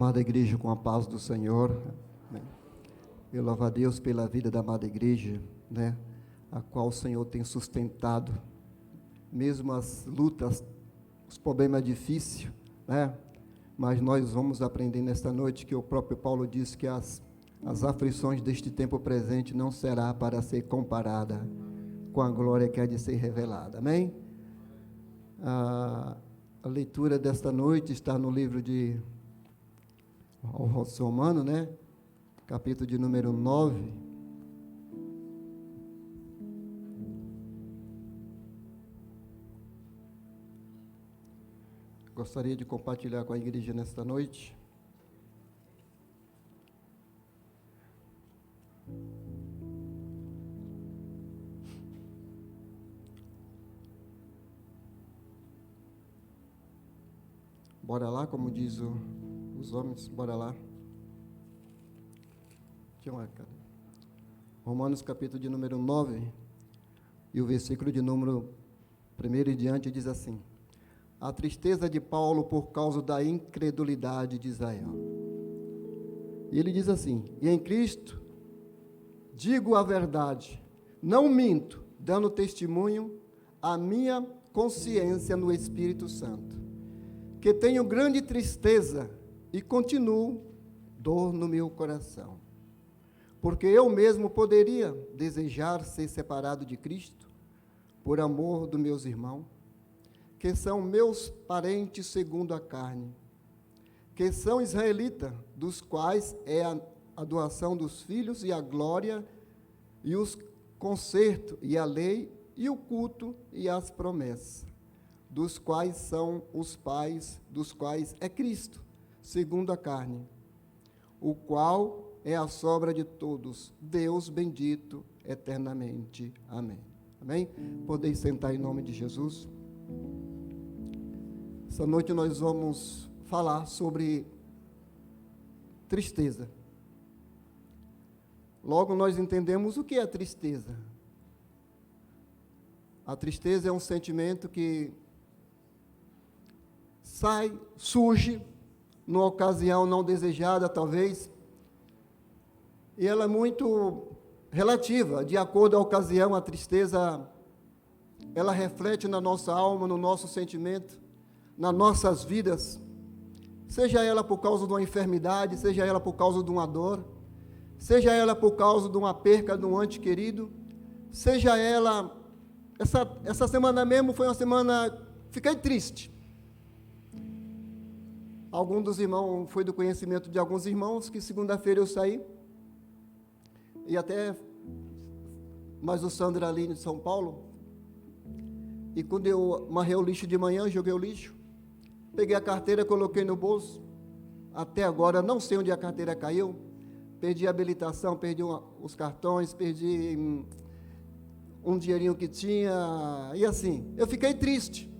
Amada igreja, com a paz do Senhor, né? Eu louvo a Deus pela vida da amada igreja, né? A qual o Senhor tem sustentado, mesmo as lutas, os problemas difíceis, né? Mas nós vamos aprender nesta noite que o próprio Paulo diz que as aflições deste tempo presente não será para ser comparada com a glória que há de ser revelada, amém? A leitura desta noite está no livro de aos Romanos, né? Capítulo de número 9. Gostaria de compartilhar com a igreja nesta noite. Bora lá, como diz os homens, bora lá. Romanos capítulo de número 9, e o versículo de número 1 em diante diz assim: a tristeza de Paulo por causa da incredulidade de Israel. E ele diz assim: e em Cristo digo a verdade, não minto, dando testemunho à minha consciência no Espírito Santo, que tenho grande tristeza e continuo dor no meu coração, porque eu mesmo poderia desejar ser separado de Cristo, por amor dos meus irmãos, que são meus parentes segundo a carne, que são israelitas, dos quais é a doação dos filhos e a glória e os concertos e a lei e o culto e as promessas, dos quais são os pais, dos quais é Cristo, segundo a carne, o qual é a sobra de todos, Deus bendito eternamente. Amém. Amém? Podeis sentar em nome de Jesus. Essa noite nós vamos falar sobre tristeza. Logo nós entendemos o que é tristeza. A tristeza é um sentimento que surge numa ocasião não desejada, talvez, e ela é muito relativa, de acordo à ocasião. A tristeza, ela reflete na nossa alma, no nosso sentimento, nas nossas vidas, seja ela por causa de uma enfermidade, seja ela por causa de uma dor, seja ela por causa de uma perca de um ente querido, seja ela, essa semana mesmo foi uma semana, fiquei triste. Algum dos irmãos, foi do conhecimento de alguns irmãos, que segunda-feira eu saí, e até mais o Sandro ali de São Paulo, e quando eu amarrei o lixo de manhã, joguei o lixo, peguei a carteira, coloquei no bolso, até agora não sei onde a carteira caiu, perdi a habilitação, perdi os cartões, perdi um dinheirinho que tinha, e assim, eu fiquei triste.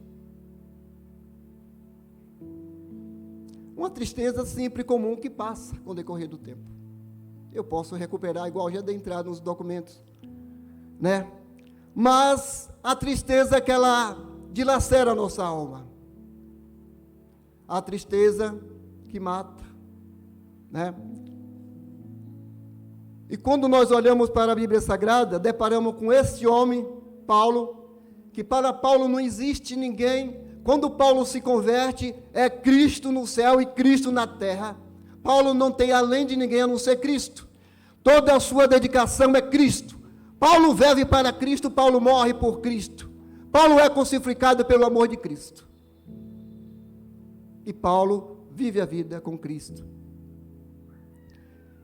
Uma tristeza sempre comum que passa com o decorrer do tempo. Eu posso recuperar, igual já dei entrada nos documentos, né? Mas a tristeza é que ela dilacera a nossa alma. A tristeza que mata, né? E quando nós olhamos para a Bíblia Sagrada, deparamos com esse homem, Paulo, que para Paulo não existe ninguém. Quando Paulo se converte, é Cristo no céu e Cristo na terra. Paulo não tem além de ninguém a não ser Cristo. Toda a sua dedicação é Cristo. Paulo vive para Cristo, Paulo morre por Cristo. Paulo é crucificado pelo amor de Cristo. E Paulo vive a vida com Cristo.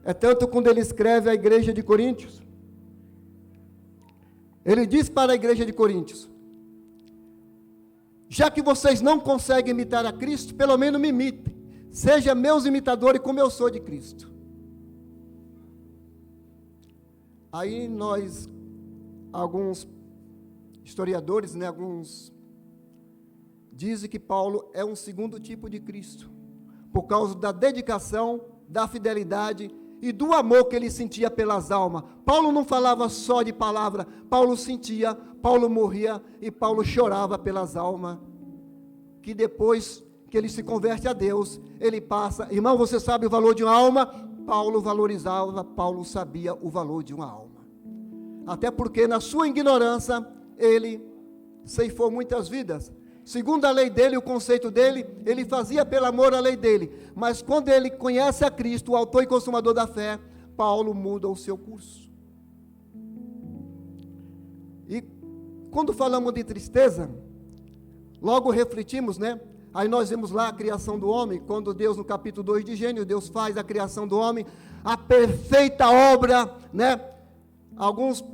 É tanto quando ele escreve à igreja de Coríntios, ele diz para a igreja de Coríntios: já que vocês não conseguem imitar a Cristo, pelo menos me imitem. Sejam meus imitadores como eu sou de Cristo. Aí nós, alguns historiadores, né, alguns dizem que Paulo é um segundo tipo de Cristo, por causa da dedicação, da fidelidade e do amor que ele sentia pelas almas. Paulo não falava só de palavra, Paulo sentia, Paulo morria e Paulo chorava pelas almas, que depois que que ele se converte a Deus, ele passa, irmão, você sabe o valor de uma alma? Paulo valorizava, Paulo sabia o valor de uma alma. Até porque na sua ignorância, ele ceifou muitas vidas. Segundo a lei dele, o conceito dele, ele fazia pelo amor à lei dele. Mas quando ele conhece a Cristo, o autor e consumador da fé, Paulo muda o seu curso. E quando falamos de tristeza, logo refletimos, né? Aí nós vemos lá a criação do homem, quando Deus, no capítulo 2 de Gênesis, Deus faz a criação do homem, a perfeita obra, né? Alguns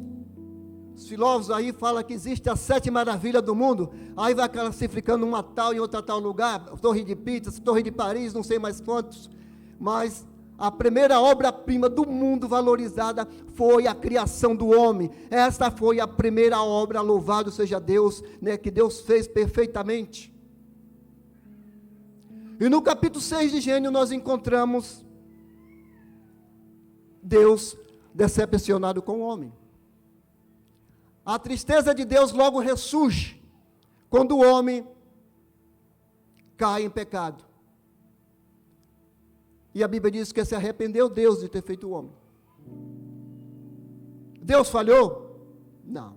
filósofos aí falam que existe a 7 maravilhas do mundo, aí vai classificando uma tal e outra tal lugar, Torre de Pisa, Torre de Paris, não sei mais quantos, mas a primeira obra-prima do mundo valorizada foi a criação do homem. Esta foi a primeira obra, louvado seja Deus, né, que Deus fez perfeitamente. E no capítulo 6 de Gênesis nós encontramos Deus decepcionado com o homem. A tristeza de Deus logo ressurge quando o homem cai em pecado. E a Bíblia diz que se arrependeu Deus de ter feito o homem. Deus falhou? Não.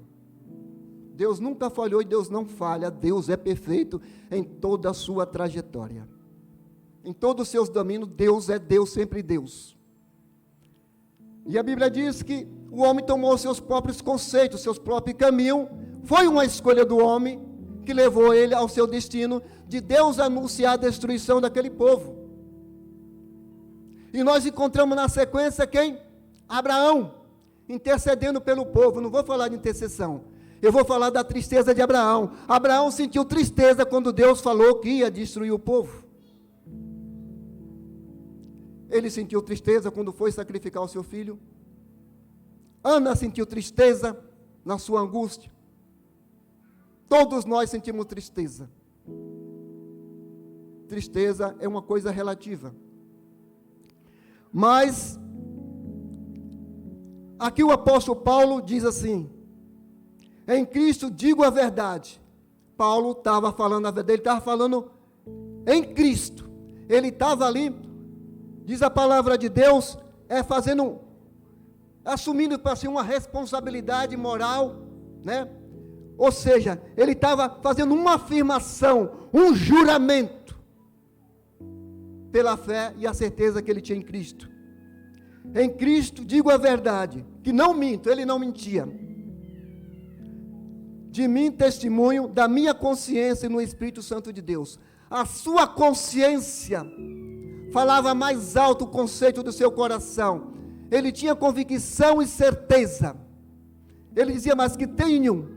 Deus nunca falhou e Deus não falha. Deus é perfeito em toda a sua trajetória. Em todos os seus domínios, Deus é Deus, sempre Deus. E a Bíblia diz que o homem tomou seus próprios conceitos, seus próprios caminhos. Foi uma escolha do homem que levou ele ao seu destino de Deus anunciar a destruição daquele povo. E nós encontramos na sequência quem? Abraão, intercedendo pelo povo. Não vou falar de intercessão, eu vou falar da tristeza de Abraão. Abraão sentiu tristeza quando Deus falou que ia destruir o povo. Ele sentiu tristeza quando foi sacrificar o seu filho. Ana sentiu tristeza na sua angústia. Todos nós sentimos tristeza. Tristeza é uma coisa relativa. Mas, aqui o apóstolo Paulo diz assim: em Cristo digo a verdade. Paulo estava falando a verdade, ele estava falando em Cristo. Ele estava ali, diz a palavra de Deus, assumindo para si uma responsabilidade moral, né? Ou seja, ele estava fazendo uma afirmação, um juramento, pela fé e a certeza que ele tinha em Cristo. Em Cristo digo a verdade, que não minto, ele não mentia. De mim testemunho da minha consciência no Espírito Santo de Deus. A sua consciência falava mais alto o conceito do seu coração. Ele tinha convicção e certeza. Ele dizia, mas que tenho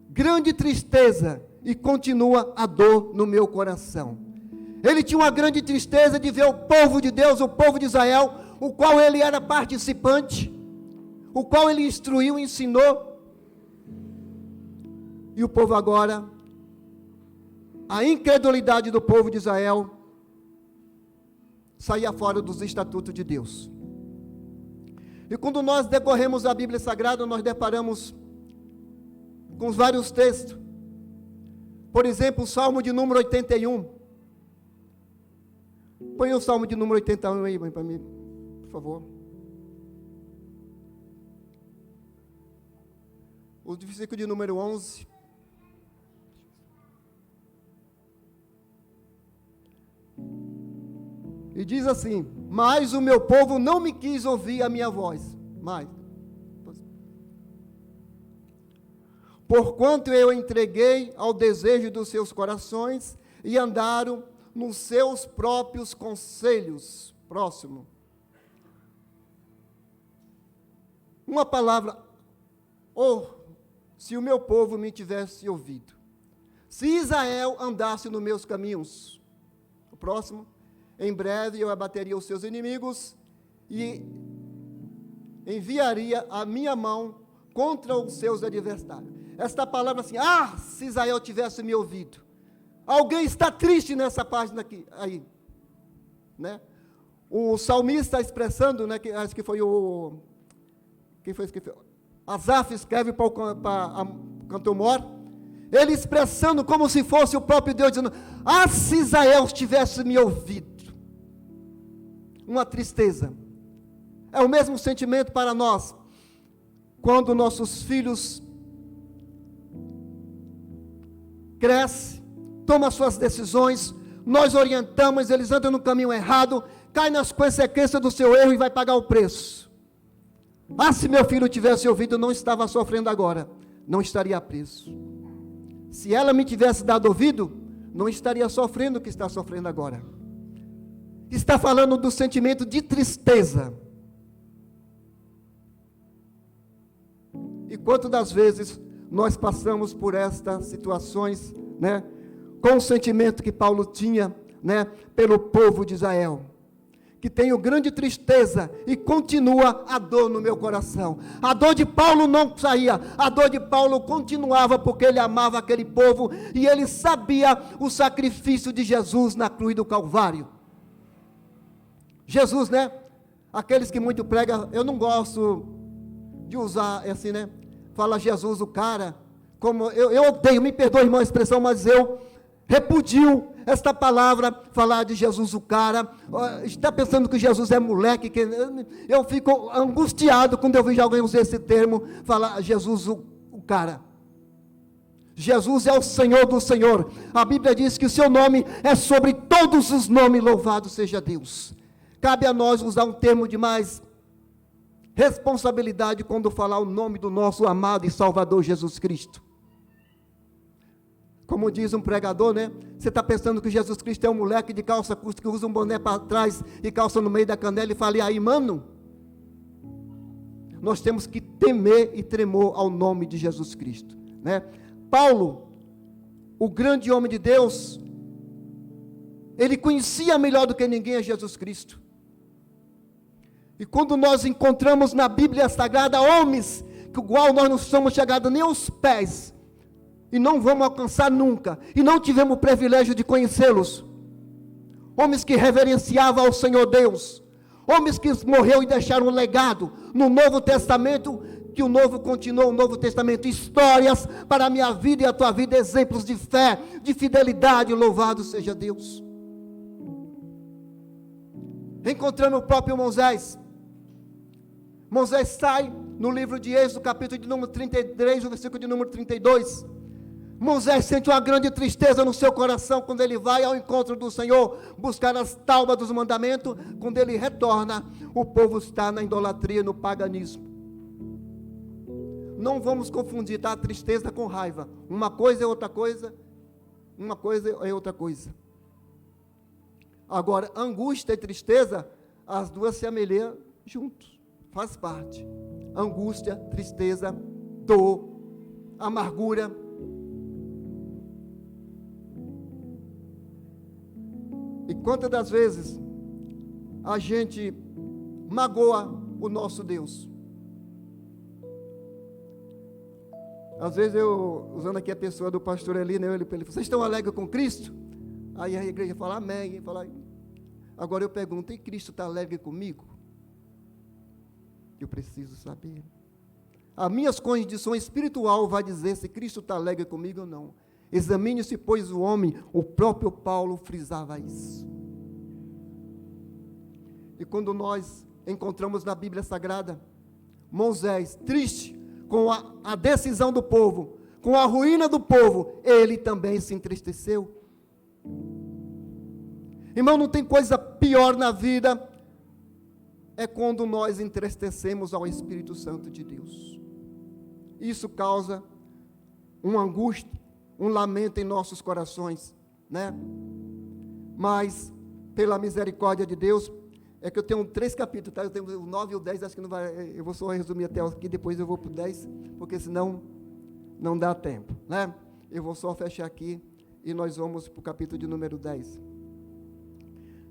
grande tristeza e continua a dor no meu coração. Ele tinha uma grande tristeza de ver o povo de Deus, o povo de Israel, o qual ele era participante, o qual ele instruiu, ensinou. E o povo agora, a incredulidade do povo de Israel, saía fora dos estatutos de Deus. E quando nós decorremos a Bíblia Sagrada, nós deparamos com vários textos. Por exemplo, o Salmo de número 81. Põe o Salmo de número 81 aí, mãe, para mim, por favor. O versículo de número 11. E diz assim: mas o meu povo não me quis ouvir a minha voz. Porquanto eu entreguei ao desejo dos seus corações e andaram nos seus próprios conselhos. Próximo. Uma palavra, se o meu povo me tivesse ouvido. Se Israel andasse nos meus caminhos. O próximo. Em breve eu abateria os seus inimigos e enviaria a minha mão contra os seus adversários. Esta palavra assim, se Israel tivesse me ouvido. Alguém está triste nessa página aqui, aí, né? O salmista está expressando, né, acho que foi quem foi? Asaf escreve para o cantor mor, ele expressando como se fosse o próprio Deus, dizendo: ah, se Israel tivesse me ouvido. Uma tristeza. É o mesmo sentimento para nós, quando nossos filhos crescem, tomam suas decisões, nós orientamos, eles andam no caminho errado, caem nas consequências do seu erro e vai pagar o preço. Ah, se meu filho tivesse ouvido, não estava sofrendo agora, não estaria preso. Se ela me tivesse dado ouvido, não estaria sofrendo o que está sofrendo agora. Está falando do sentimento de tristeza. E quantas das vezes nós passamos por estas situações, né, com o sentimento que Paulo tinha, né, pelo povo de Israel, que tenho grande tristeza e continua a dor no meu coração. A dor de Paulo não saía, a dor de Paulo continuava, porque ele amava aquele povo e ele sabia o sacrifício de Jesus na cruz do Calvário. Jesus, né, aqueles que muito pregam, eu não gosto de usar assim, né, fala Jesus o cara, como eu odeio, me perdoe, irmão, a expressão, mas eu repudio esta palavra, falar de Jesus o cara. Está pensando que Jesus é moleque, que eu fico angustiado quando eu vejo alguém usar esse termo, falar Jesus o cara. Jesus é o Senhor do Senhor. A Bíblia diz que o seu nome é sobre todos os nomes, louvado seja Deus. Cabe a nós usar um termo de mais responsabilidade quando falar o nome do nosso amado e Salvador Jesus Cristo. Como diz um pregador, né? Você está pensando que Jesus Cristo é um moleque de calça curta que usa um boné para trás e calça no meio da canela e fala: e aí, mano? Nós temos que temer e tremor ao nome de Jesus Cristo, né? Paulo, o grande homem de Deus, ele conhecia melhor do que ninguém a Jesus Cristo. E quando nós encontramos na Bíblia Sagrada homens, que igual nós não somos chegados nem aos pés, e não vamos alcançar nunca, e não tivemos o privilégio de conhecê-los, homens que reverenciavam ao Senhor Deus, homens que morreram e deixaram um legado, no Novo Testamento, que o Novo continuou, o Novo Testamento, histórias para a minha vida e a tua vida, exemplos de fé, de fidelidade, louvado seja Deus. Encontrando o próprio Moisés, Moisés sai no livro de Êxodo, capítulo de número 33, o versículo de número 32, Moisés sente uma grande tristeza no seu coração, quando ele vai ao encontro do Senhor, buscar as tábuas dos mandamentos, quando ele retorna, o povo está na idolatria, no paganismo. Não vamos confundir, tá? Tristeza com raiva, uma coisa é outra coisa, uma coisa é outra coisa. Agora, angústia e tristeza, as duas se amelham juntos, faz parte. Angústia, tristeza, dor, amargura. E quantas das vezes a gente magoa o nosso Deus? Às vezes eu, usando aqui a pessoa do pastor ali, né, ele fala: vocês estão alegres com Cristo? Aí a igreja fala amém. Fala, agora eu pergunto: e Cristo está alegre comigo? Eu preciso saber. A minha condição espiritual vai dizer se Cristo está alegre comigo ou não. Examine-se, pois, o homem. O próprio Paulo frisava isso. E quando nós encontramos na Bíblia Sagrada Moisés triste com a decisão do povo, com a ruína do povo, ele também se entristeceu. Irmão, não tem coisa pior na vida, é quando nós entristecemos ao Espírito Santo de Deus. Isso causa uma angústia, um lamento em nossos corações, né? Mas, pela misericórdia de Deus, é que eu tenho 3 capítulos, tá? Eu tenho o 9 e o 10, acho que não vai, eu vou só resumir até aqui, depois eu vou para o 10, porque senão não dá tempo, né? Eu vou só fechar aqui, e nós vamos para o capítulo de número 10.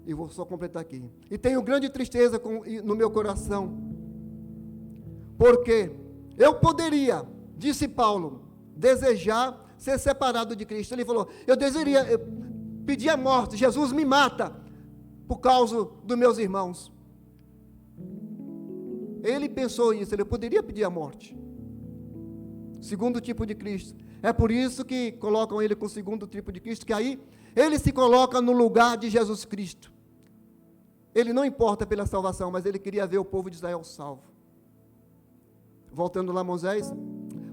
E vou só completar aqui. E tenho grande tristeza no meu coração, porque eu poderia, disse Paulo, desejar ser separado de Cristo. Ele falou: eu pedir a morte, Jesus me mata, por causa dos meus irmãos. Ele pensou isso, ele poderia pedir a morte. Segundo tipo de Cristo. É por isso que colocam ele com o segundo tipo de Cristo, que aí ele se coloca no lugar de Jesus Cristo. Ele não importa pela salvação, mas ele queria ver o povo de Israel salvo. Voltando lá, Moisés: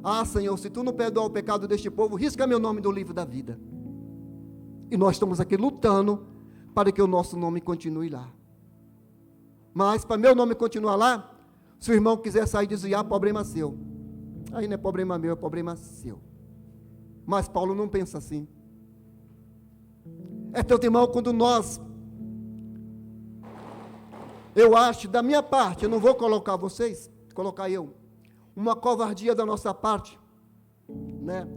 ah, Senhor, se tu não perdoar o pecado deste povo, risca meu nome do livro da vida. E nós estamos aqui lutando para que o nosso nome continue lá. Mas para meu nome continuar lá, se o irmão quiser sair e desviar, problema seu. Aí não é problema meu, é problema seu. Mas Paulo não pensa assim. É tanto, irmão, quando eu acho, da minha parte, eu não vou colocar vocês, colocar eu, uma covardia da nossa parte, né?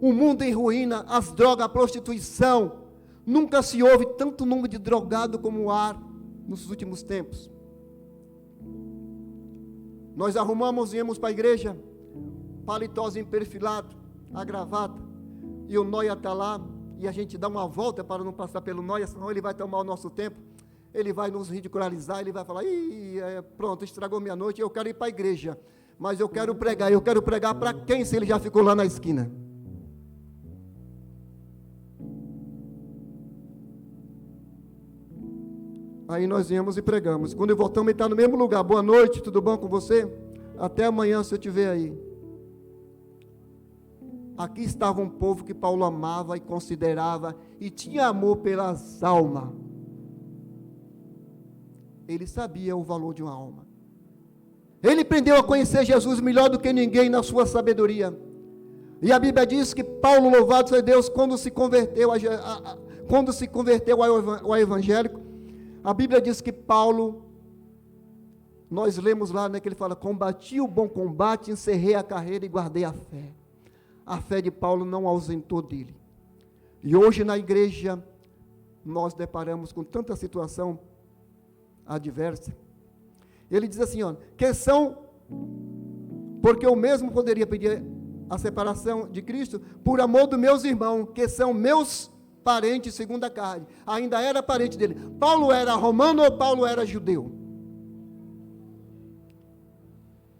O mundo em ruína, as drogas, a prostituição, nunca se houve tanto número de drogado como há nos últimos tempos. Nós arrumamos e íamos para a igreja, paletózinho perfilado, a gravata, e o nóia está lá, e a gente dá uma volta para não passar pelo nóia, senão ele vai tomar o nosso tempo, ele vai nos ridicularizar, ele vai falar: pronto, estragou minha noite, eu quero ir para a igreja, mas eu quero pregar para quem, se ele já ficou lá na esquina? Aí nós viemos e pregamos. Quando voltamos, ele está no mesmo lugar: boa noite, tudo bom com você? Até amanhã, se eu estiver aí. Aqui estava um povo que Paulo amava e considerava, e tinha amor pelas almas. Ele sabia o valor de uma alma. Ele aprendeu a conhecer Jesus melhor do que ninguém na sua sabedoria. E a Bíblia diz que Paulo, louvado seja Deus, quando se converteu ao evangélico, a Bíblia diz que Paulo, nós lemos lá, né, que ele fala: combati o bom combate, encerrei a carreira e guardei a fé. A fé de Paulo não ausentou dele. E hoje na igreja, nós deparamos com tanta situação adversa. Ele diz assim, porque eu mesmo poderia pedir a separação de Cristo por amor dos meus irmãos, que são meus parentes segundo a carne. Ainda era parente dele. Paulo era romano ou Paulo era judeu?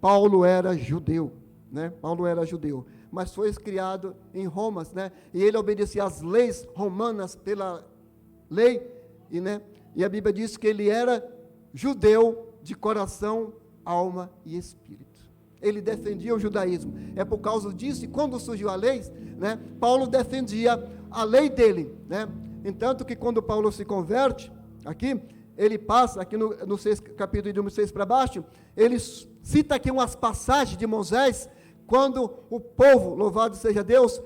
Paulo era judeu, né? Paulo era judeu, mas foi criado em Roma, né? E ele obedecia às leis romanas pela lei, e a Bíblia diz que ele era judeu de coração, alma e espírito. Ele defendia o judaísmo. É por causa disso que quando surgiu a lei, né, Paulo defendia a lei dele, né? Entanto que quando Paulo se converte, aqui, ele passa, aqui no capítulo de número 6 para baixo, ele cita aqui umas passagens de Moisés, quando o povo, louvado seja Deus,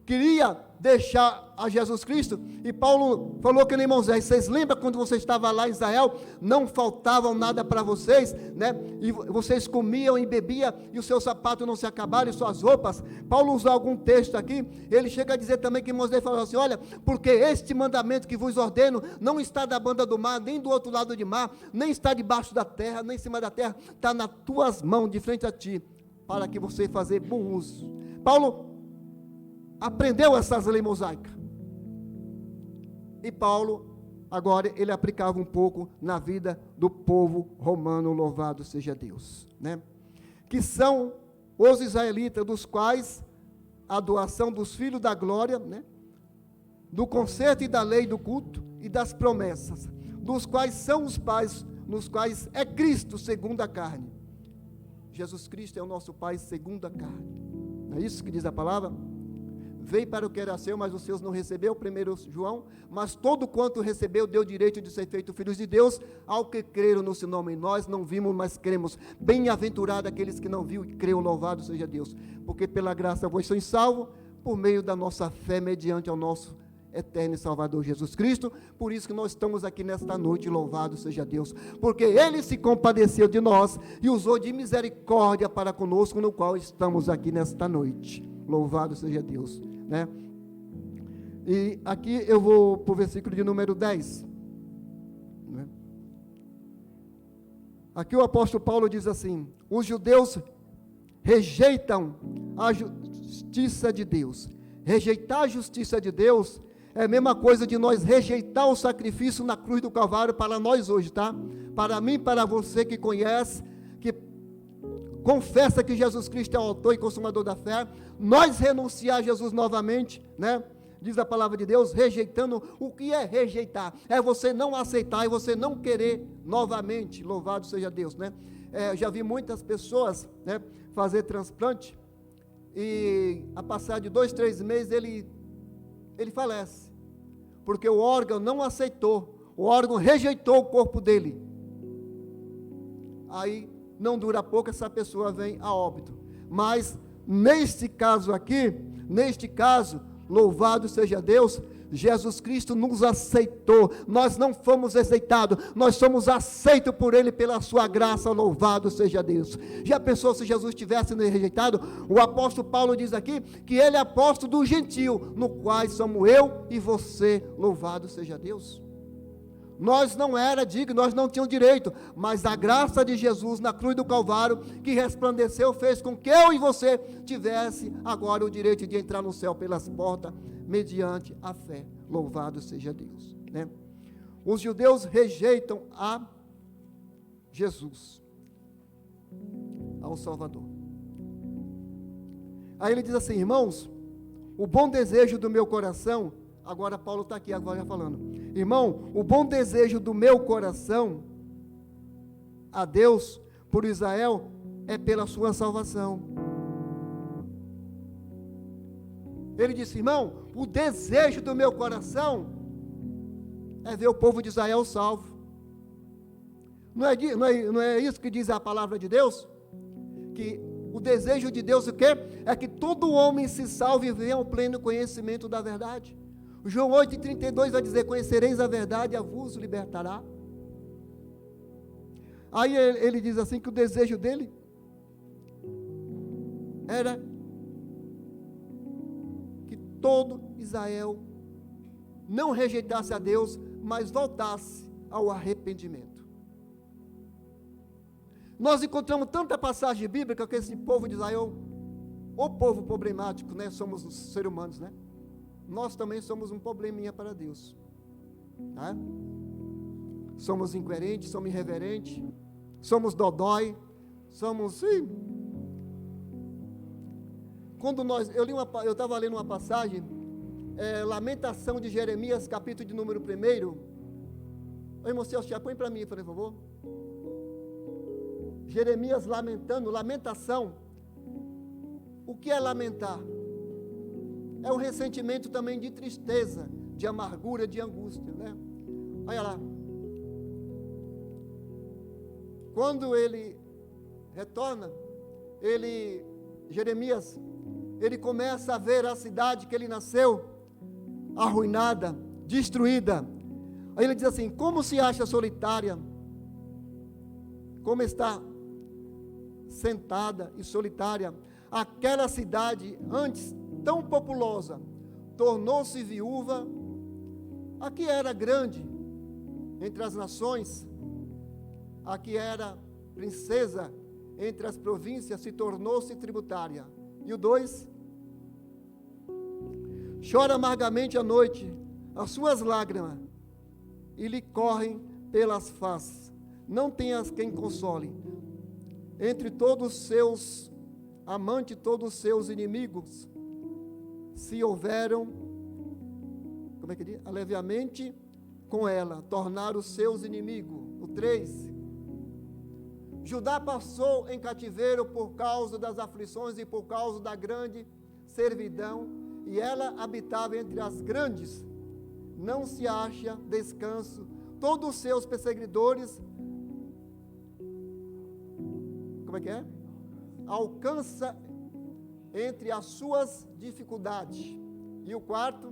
queria deixar a Jesus Cristo, e Paulo falou que nem Moisés: vocês lembram quando você estava lá em Israel, não faltavam nada para vocês, né? E vocês comiam e bebiam, e os seus sapatos não se acabaram, e suas roupas. Paulo usou algum texto aqui, ele chega a dizer também que Moisés falou assim: olha, porque este mandamento que vos ordeno, não está da banda do mar, nem do outro lado do mar, nem está debaixo da terra, nem em cima da terra, está nas tuas mãos, de frente a ti, para que você fazer bom uso. Paulo aprendeu essas leis mosaicas. E Paulo, agora, ele aplicava um pouco na vida do povo romano, louvado seja Deus, né? Que são os israelitas, dos quais a doação dos filhos da glória, né? Do concerto e da lei do culto e das promessas, dos quais são os pais, nos quais é Cristo segundo a carne. Jesus Cristo é o nosso Pai segundo a carne. Não é isso que diz a palavra? Veio para o que era seu, mas os seus não recebeu, 1 João, mas todo quanto recebeu, deu direito de ser feito filhos de Deus, ao que creram no seu nome. Nós não vimos, mas cremos. Bem-aventurado aqueles que não viram e creram, louvado seja Deus. Porque pela graça vós sois salvos, por meio da nossa fé, mediante ao nosso eterno e Salvador Jesus Cristo. Por isso que nós estamos aqui nesta noite, louvado seja Deus, porque Ele se compadeceu de nós e usou de misericórdia para conosco, no qual estamos aqui nesta noite, louvado seja Deus, né? E aqui eu vou para o versículo de número 10, né? Aqui o apóstolo Paulo diz assim: os judeus rejeitam a justiça de Deus. Rejeitar a justiça de Deus é a mesma coisa de nós rejeitar o sacrifício na cruz do Calvário para nós hoje, tá? Para mim, para você que conhece, que confessa que Jesus Cristo é o autor e consumador da fé, nós renunciar a Jesus novamente, né? Diz a palavra de Deus, rejeitando. O que é rejeitar? É você não aceitar e você não querer novamente. Louvado seja Deus, né? Já vi muitas pessoas, né, fazer transplante e a passar de 2, 3 meses ele falece, porque o órgão não aceitou, o órgão rejeitou o corpo dele. Aí não dura pouco, essa pessoa vem a óbito. Mas neste caso aqui, louvado seja Deus, Jesus Cristo nos aceitou, nós não fomos rejeitados, nós somos aceitos por Ele, pela sua graça, louvado seja Deus. Já pensou se Jesus tivesse nos rejeitado? O apóstolo Paulo diz aqui, que Ele é apóstolo do gentio, no qual somos eu e você, louvado seja Deus. Nós não era digno, nós não tínhamos direito, mas a graça de Jesus na cruz do Calvário, que resplandeceu, fez com que eu e você tivesse agora o direito de entrar no céu pelas portas, mediante a fé. Louvado seja Deus, né? Os judeus rejeitam a Jesus, ao Salvador. Aí ele diz assim, irmãos, o bom desejo do meu coração, agora Paulo está aqui, agora já falando, irmão, o bom desejo do meu coração a Deus, por Israel, é pela sua salvação. Ele disse, irmão, o desejo do meu coração é ver o povo de Israel salvo. Não é isso que diz a palavra de Deus? Que o desejo de Deus o quê? É que todo homem se salve e venha ao pleno conhecimento da verdade. João 8,32 vai dizer, conhecereis a verdade e a vos libertará. Aí ele diz assim, que o desejo dele era que todo Israel não rejeitasse a Deus, mas voltasse ao arrependimento. Nós encontramos tanta passagem bíblica que esse povo de Israel, o povo problemático, né? Somos os seres humanos, né? Nós também somos um probleminha para Deus, tá? Somos incoerentes, somos irreverentes, somos dodói, somos, sim. Quando eu estava lendo uma passagem, Lamentação de Jeremias, capítulo de número 1. Ô, irmão Celso, põe para mim, por favor. Jeremias lamentando, lamentação. O que é lamentar? É um ressentimento também de tristeza, de amargura, de angústia, né? Olha lá. Quando ele retorna, Jeremias, ele começa a ver a cidade que ele nasceu, arruinada, destruída. Aí ele diz assim, como se acha solitária, como está sentada e solitária, aquela cidade antes tão populosa, tornou-se viúva. Aqui era grande entre as nações, aqui era princesa entre as províncias, se tornou-se tributária. E o 2, chora amargamente à noite, as suas lágrimas, e lhe correm pelas faces, não tem as quem console, entre todos os seus amantes, todos os seus inimigos, se houveram, como é que diz? Aleviamente com ela, tornar os seus inimigos. O 3, Judá passou em cativeiro por causa das aflições e por causa da grande servidão, e ela habitava entre as grandes, não se acha descanso, todos os seus perseguidores, como é que é? Alcança entre as suas dificuldades. E o 4,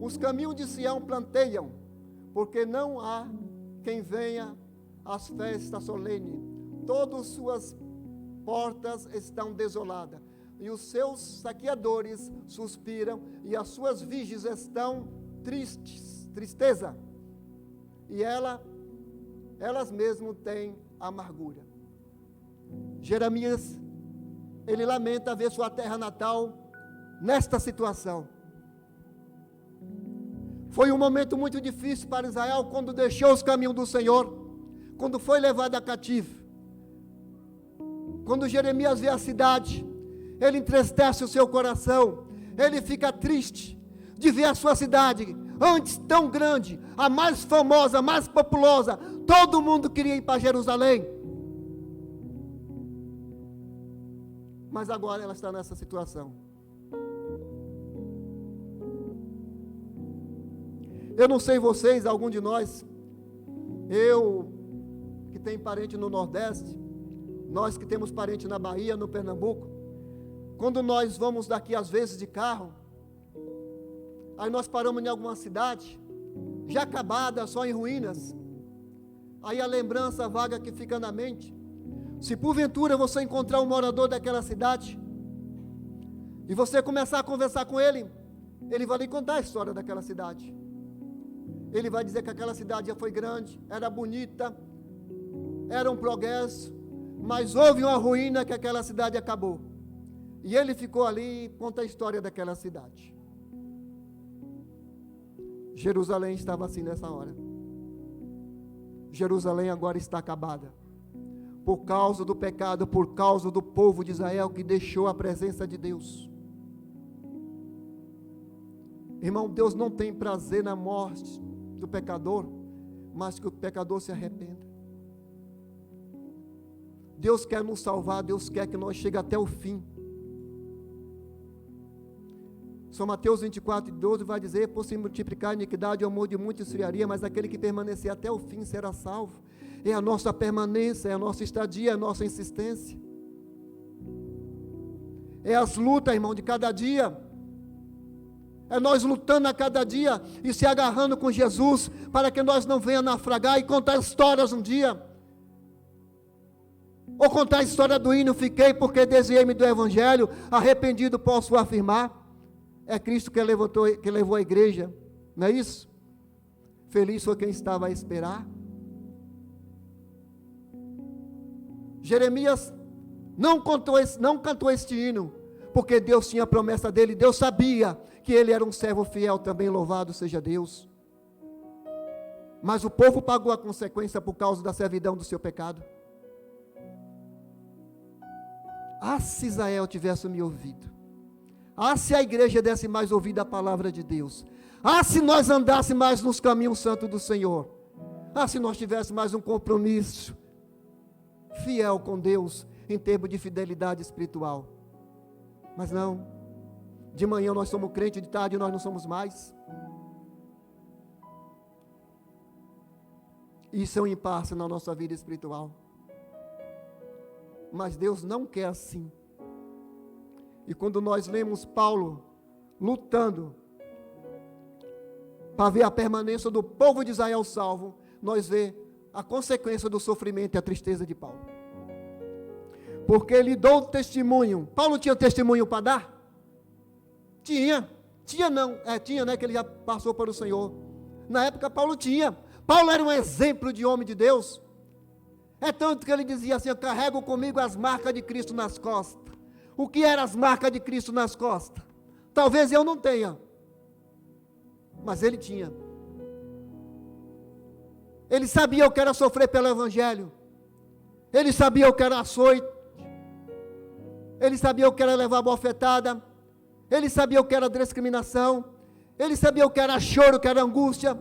os caminhos de Sião planteiam, porque não há quem venha às festas solenes, todas suas portas estão desoladas, e os seus saqueadores suspiram, e as suas virgens estão tristes, tristeza, e elas mesmas têm amargura. Jeremias, ele lamenta ver sua terra natal nesta situação. Foi um momento muito difícil para Israel quando deixou os caminhos do Senhor, quando foi levado a cativo. Quando Jeremias vê a cidade, ele entristece o seu coração, ele fica triste de ver a sua cidade, antes tão grande, a mais famosa, a mais populosa, todo mundo queria ir para Jerusalém, mas agora ela está nessa situação. Eu não sei vocês, algum de nós, eu que tenho parente no Nordeste, nós que temos parente na Bahia, no Pernambuco, quando nós vamos daqui às vezes de carro, aí nós paramos em alguma cidade, já acabada, só em ruínas, aí a lembrança vaga que fica na mente, se porventura você encontrar um morador daquela cidade, e você começar a conversar com ele, ele vai lhe contar a história daquela cidade, ele vai dizer que aquela cidade já foi grande, era bonita, era um progresso, mas houve uma ruína que aquela cidade acabou, e ele ficou ali e conta a história daquela cidade. Jerusalém estava assim nessa hora. Jerusalém agora está acabada, por causa do pecado, por causa do povo de Israel que deixou a presença de Deus. Irmão, Deus não tem prazer na morte do pecador, mas que o pecador se arrependa. Deus quer nos salvar, Deus quer que nós cheguemos até o fim. São Mateus 24:12 vai dizer: por se multiplicar a iniquidade, o amor de muitos esfriaria, mas aquele que permanecer até o fim será salvo. É a nossa permanência, é a nossa estadia, é a nossa insistência. É as lutas, irmão, de cada dia. É nós lutando a cada dia e se agarrando com Jesus, para que nós não venhamos naufragar e contar histórias um dia. Ou contar a história do hino: fiquei porque desviei-me do Evangelho, arrependido posso afirmar. É Cristo que levou a igreja, não é isso? Feliz foi quem estava a esperar. Jeremias não cantou este hino, porque Deus tinha a promessa dele, Deus sabia que ele era um servo fiel também, louvado seja Deus. Mas o povo pagou a consequência por causa da servidão do seu pecado. Ah, se Israel tivesse me ouvido. Ah, se a igreja desse mais ouvido à palavra de Deus. Ah, se nós andássemos mais nos caminhos santos do Senhor. Ah, se nós tivéssemos mais um compromisso fiel com Deus, em termos de fidelidade espiritual. Mas não. De manhã nós somos crentes, de tarde nós não somos mais. Isso é um impasse na nossa vida espiritual. Mas Deus não quer assim. E quando nós lemos Paulo lutando para ver a permanência do povo de Israel salvo, nós vemos a consequência do sofrimento e a tristeza de Paulo. Porque ele deu testemunho. Paulo tinha testemunho para dar? Tinha, né, que ele já passou para o Senhor. Na época Paulo tinha. Paulo era um exemplo de homem de Deus. É tanto que ele dizia assim: eu carrego comigo as marcas de Cristo nas costas. O que eram as marcas de Cristo nas costas? Talvez eu não tenha, mas ele tinha. Ele sabia o que era sofrer pelo Evangelho. Ele sabia o que era açoite. Ele sabia o que era levar bofetada. Ele sabia o que era discriminação. Ele sabia o que era choro, o que era angústia.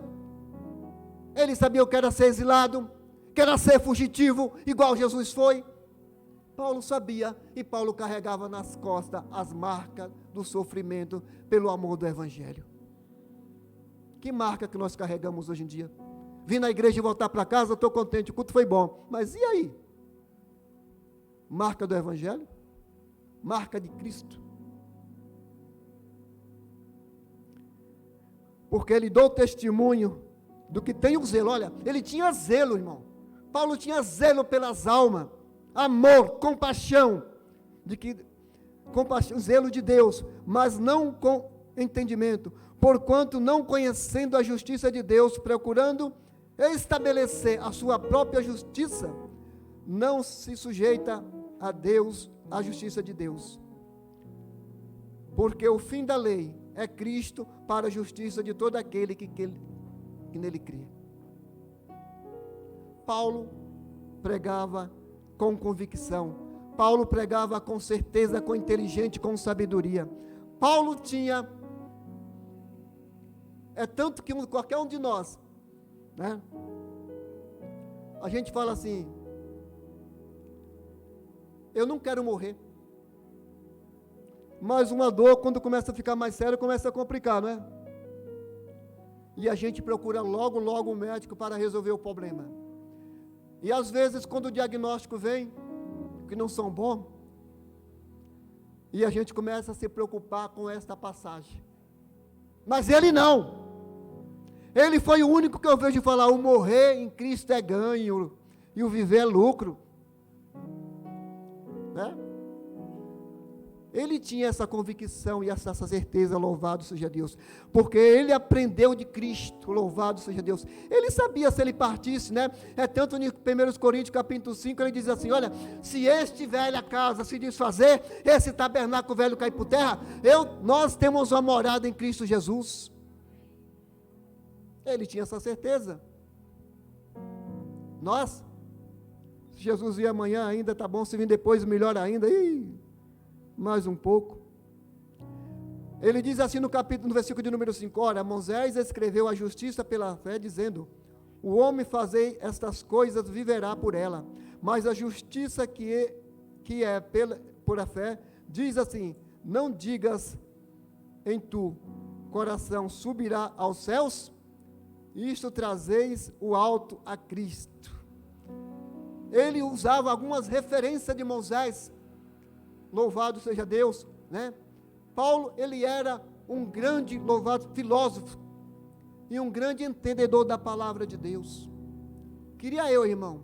Ele sabia o que era ser exilado, que era ser fugitivo, igual Jesus foi. Paulo sabia, e Paulo carregava nas costas as marcas do sofrimento pelo amor do Evangelho. Que marca que nós carregamos hoje em dia? Vim na igreja e voltar para casa, estou contente, o culto foi bom. Mas e aí? Marca do Evangelho? Marca de Cristo? Porque ele deu testemunho do que tem o zelo. Olha, ele tinha zelo, irmão. Paulo tinha zelo pelas almas. Amor, compaixão, zelo de Deus, mas não com entendimento, porquanto não conhecendo a justiça de Deus, procurando estabelecer a sua própria justiça, não se sujeita a Deus, a justiça de Deus, porque o fim da lei é Cristo para a justiça de todo aquele que nele crê. Paulo pregava com convicção. Paulo pregava com certeza, com inteligência, com sabedoria. Paulo tinha, tanto que qualquer um de nós, né? A gente fala assim, eu não quero morrer. Mas uma dor, quando começa a ficar mais séria, começa a complicar, não é? E a gente procura logo o médico para resolver o problema. E às vezes, quando o diagnóstico vem, que não são bons, e a gente começa a se preocupar com esta passagem. Mas ele não. Ele foi o único que eu vejo falar, o morrer em Cristo é ganho, e o viver é lucro. Né? Ele tinha essa convicção e essa certeza, louvado seja Deus, porque ele aprendeu de Cristo, louvado seja Deus. Ele sabia se ele partisse, né? Tanto em 1 Coríntios capítulo 5, ele diz assim, olha, se este velha casa se desfazer, esse tabernáculo velho cair por terra, nós temos uma morada em Cristo Jesus. Ele tinha essa certeza. Nós, se Jesus vir amanhã ainda, tá bom, se vir depois, melhor ainda, mais um pouco. Ele diz assim no versículo de número 5, ora, Moisés escreveu a justiça pela fé, dizendo, o homem fazer estas coisas viverá por ela, mas a justiça que é por a fé, diz assim, não digas em tu coração, subirá aos céus, isto trazeis o alto a Cristo. Ele usava algumas referências de Moisés, louvado seja Deus, né? Paulo, ele era um grande, louvado filósofo, e um grande entendedor da palavra de Deus. Queria eu, irmão,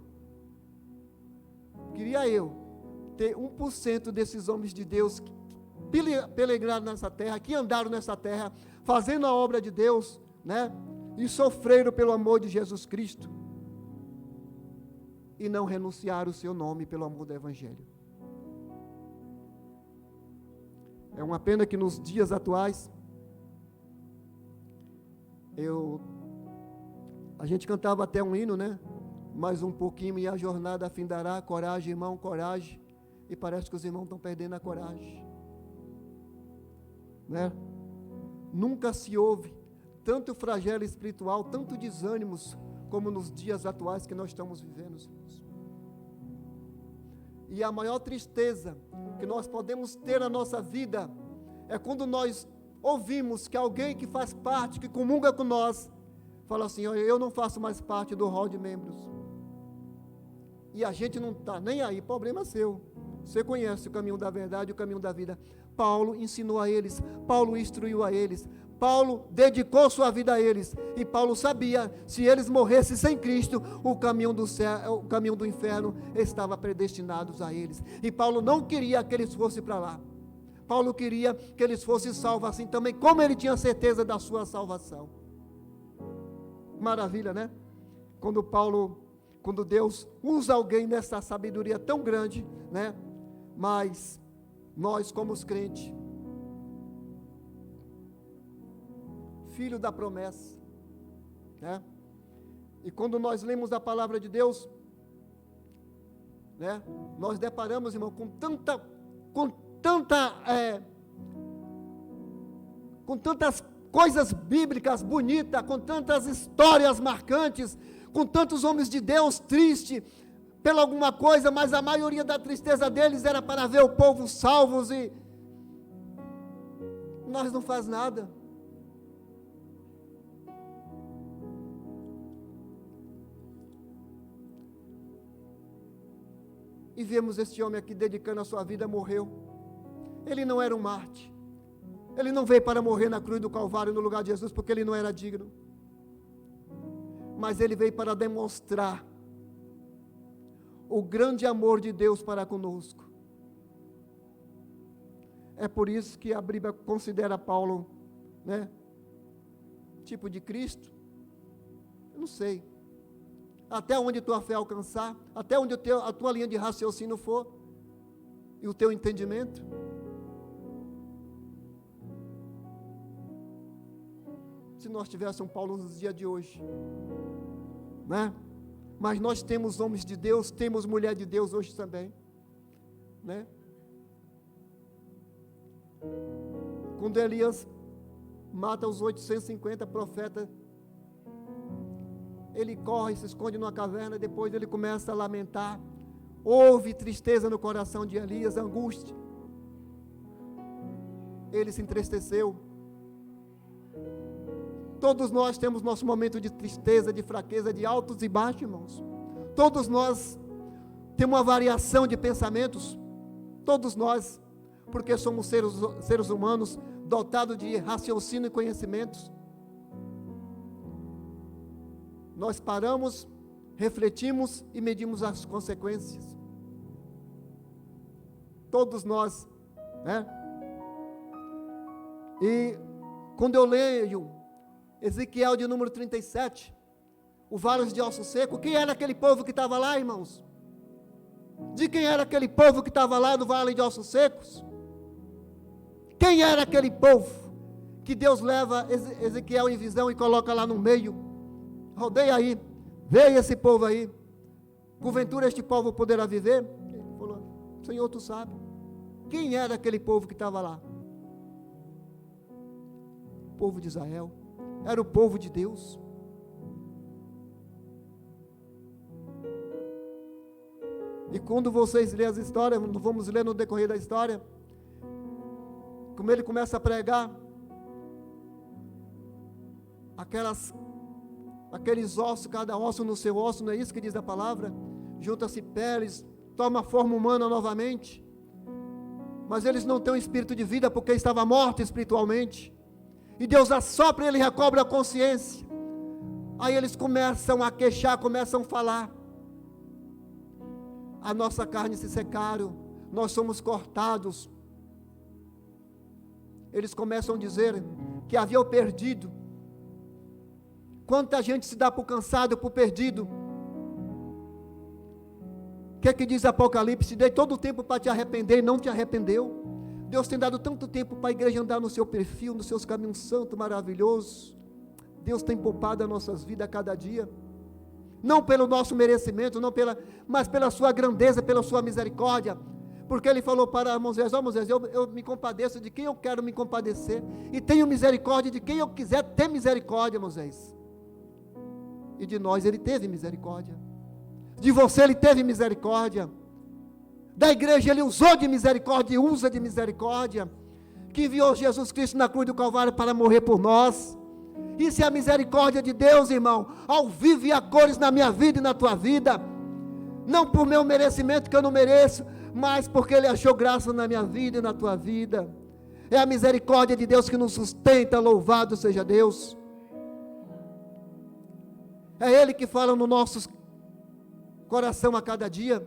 ter 1% desses homens de Deus, que peregrinaram nessa terra, que andaram nessa terra, fazendo a obra de Deus, né? E sofreram pelo amor de Jesus Cristo, e não renunciaram o seu nome pelo amor do Evangelho. É uma pena que nos dias atuais, a gente cantava até um hino, né? Mais um pouquinho e a jornada afindará, coragem, irmão, coragem, e parece que os irmãos estão perdendo a coragem, né? Nunca se ouve tanto flagelo espiritual, tanto desânimos, como nos dias atuais que nós estamos vivendo. E a maior tristeza que nós podemos ter na nossa vida é quando nós ouvimos que alguém que faz parte, que comunga com nós, fala assim, eu não faço mais parte do hall de membros. E a gente não está nem aí, problema seu. Você conhece o caminho da verdade, o caminho da vida. Paulo ensinou a eles, Paulo instruiu a eles, Paulo dedicou sua vida a eles, e Paulo sabia, se eles morressem sem Cristo, o caminho do céu, o caminho do inferno estava predestinado a eles, e Paulo não queria que eles fossem para lá. Paulo queria que eles fossem salvos assim também, como ele tinha certeza da sua salvação. Maravilha, né? Quando Deus usa alguém nessa sabedoria tão grande, né? Mas nós, como os crentes, filho da promessa, né? E quando nós lemos a palavra de Deus, né? Nós deparamos, irmão, com tantas coisas bíblicas bonitas, com tantas histórias marcantes, com tantos homens de Deus tristes pela alguma coisa, mas a maioria da tristeza deles era para ver o povo salvos, e nós não faz nada. E vemos este homem aqui dedicando a sua vida, morreu. Ele não era um mártir. Ele não veio para morrer na cruz do Calvário no lugar de Jesus, porque ele não era digno. Mas ele veio para demonstrar o grande amor de Deus para conosco. É por isso que a Bíblia considera Paulo, né, tipo de Cristo. Eu não sei. Até onde tua fé alcançar, até onde a tua linha de raciocínio for, e o teu entendimento. Se nós tivéssemos um Paulo nos dias de hoje, né? Mas nós temos homens de Deus, temos mulher de Deus hoje também, né? Quando Elias mata os 850 profetas, ele corre, se esconde numa caverna, depois ele começa a lamentar. Houve tristeza no coração de Elias, angústia. Ele se entristeceu. Todos nós temos nosso momento de tristeza, de fraqueza, de altos e baixos, irmãos. Todos nós temos uma variação de pensamentos. Todos nós, porque somos seres humanos dotados de raciocínio e conhecimentos. Nós paramos, refletimos e medimos as consequências. Todos nós, né? E quando eu leio Ezequiel de número 37, o vale de ossos secos, quem era aquele povo que estava lá, irmãos? De quem era aquele povo que estava lá no vale de ossos secos? Quem era aquele povo que Deus leva Ezequiel em visão e coloca lá no meio? Rodeia aí, veja esse povo aí, porventura este povo poderá viver? Ele falou, Senhor, tu sabe. Quem era aquele povo que estava lá? O povo de Israel, era o povo de Deus. E quando vocês lêem as histórias, vamos ler no decorrer da história, como ele começa a pregar, aqueles ossos, cada osso no seu osso, não é isso que diz a palavra? Junta-se peles, toma forma humana novamente, mas eles não têm um espírito de vida, porque estava morto espiritualmente, e Deus assopra e ele recobra a consciência, aí eles começam a queixar, começam a falar, a nossa carne se secaram, nós somos cortados. Eles começam a dizer que havia o perdido. Quanta gente se dá por cansado, por perdido. O que é que diz Apocalipse? Dei todo o tempo para te arrepender e não te arrependeu. Deus tem dado tanto tempo para a igreja andar no seu perfil, nos seus caminhos santos, maravilhosos. Deus tem poupado as nossas vidas a cada dia. Não pelo nosso merecimento, mas pela sua grandeza, pela sua misericórdia. Porque ele falou para Moisés, Moisés, eu me compadeço de quem eu quero me compadecer, e tenho misericórdia de quem eu quiser ter misericórdia, Moisés. E de nós ele teve misericórdia, de você ele teve misericórdia, da igreja ele usou de misericórdia e usa de misericórdia, que enviou Jesus Cristo na cruz do Calvário para morrer por nós. Isso é a misericórdia de Deus, irmão, ao vivo e a cores na minha vida e na tua vida, não por meu merecimento, que eu não mereço, mas porque ele achou graça na minha vida e na tua vida. É a misericórdia de Deus que nos sustenta, louvado seja Deus. É ele que fala no nosso coração a cada dia.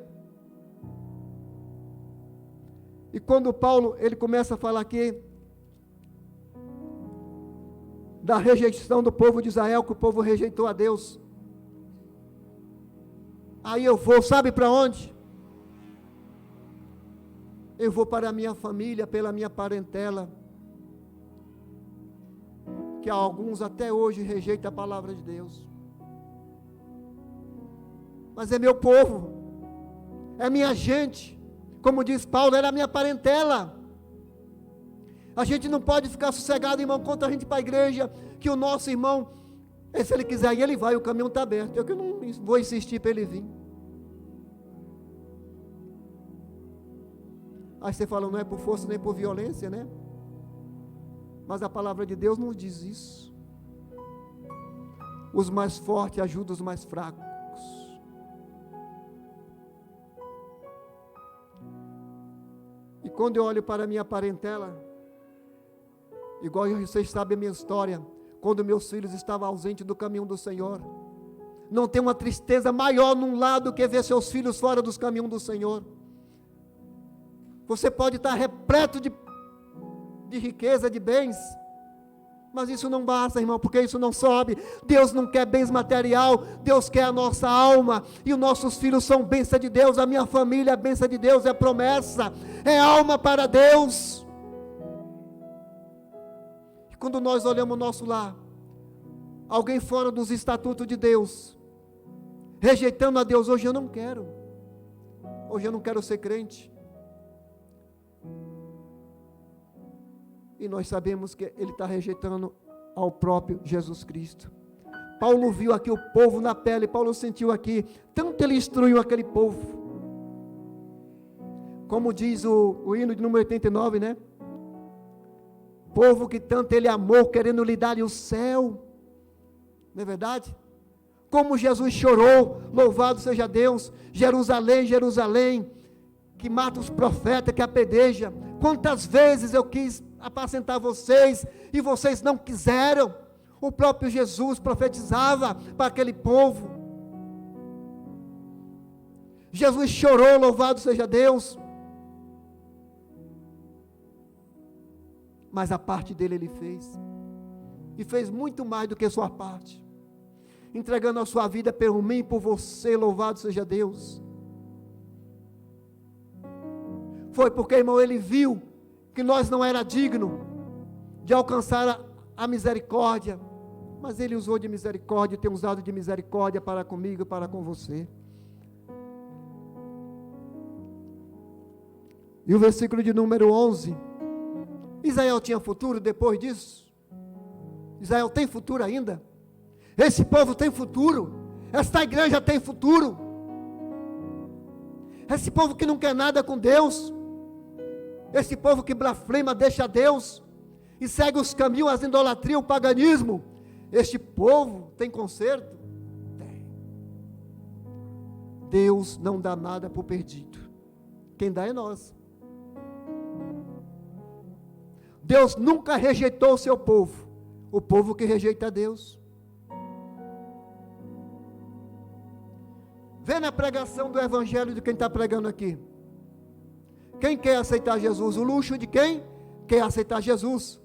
E quando Paulo, ele começa a falar aqui da rejeição do povo de Israel, que o povo rejeitou a Deus, aí eu vou, sabe para onde? Eu vou para a minha família, pela minha parentela, que alguns até hoje rejeitam a palavra de Deus, mas é meu povo, é minha gente, como diz Paulo, era a minha parentela. A gente não pode ficar sossegado, irmão, quando a gente para a igreja, que o nosso irmão, se ele quiser ir, ele vai, o caminho está aberto, eu que não vou insistir para ele vir. Aí você fala, não é por força nem por violência, né? Mas a palavra de Deus não diz isso. Os mais fortes ajudam os mais fracos. E quando eu olho para a minha parentela, igual vocês sabem a minha história, quando meus filhos estavam ausentes do caminho do Senhor, não tem uma tristeza maior num lado do que ver seus filhos fora dos caminhos do Senhor. Você pode estar repleto de riqueza, de bens, mas isso não basta, irmão, porque isso não sobe. Deus não quer bens material, Deus quer a nossa alma, e os nossos filhos são bênção de Deus, a minha família é bênção de Deus, é promessa, é alma para Deus. E quando nós olhamos o nosso lar, alguém fora dos estatutos de Deus, rejeitando a Deus, hoje eu não quero ser crente, E nós sabemos que ele está rejeitando ao próprio Jesus Cristo. Paulo viu aqui o povo na pele, Paulo sentiu aqui, tanto ele instruiu aquele povo. Como diz o hino de número 89, né? Povo que tanto ele amou, querendo lhe dar o céu. Não é verdade? Como Jesus chorou, louvado seja Deus, Jerusalém, Jerusalém, que mata os profetas, que apedreja. Quantas vezes eu quis apacentar vocês, e vocês não quiseram. O próprio Jesus profetizava para aquele povo. Jesus chorou, louvado seja Deus. Mas a parte dele ele fez. E fez muito mais do que a sua parte. Entregando a sua vida por mim e por você, louvado seja Deus. Foi porque, irmão, ele viu que nós não era digno de alcançar a misericórdia. Mas ele usou de misericórdia, tem usado de misericórdia para comigo e para com você. E o versículo de número 11. Israel tinha futuro depois disso? Israel tem futuro ainda? Esse povo tem futuro? Esta igreja tem futuro? Esse povo que não quer nada com Deus? Esse povo que blasfema, deixa Deus e segue os caminhos, as idolatrias, o paganismo? Este povo tem conserto? Tem. Deus não dá nada por perdido. Quem dá é nós. Deus nunca rejeitou o seu povo. O povo que rejeita Deus. Vê na pregação do evangelho de quem está pregando aqui. Quem quer aceitar Jesus? O luxo de quem quer aceitar Jesus.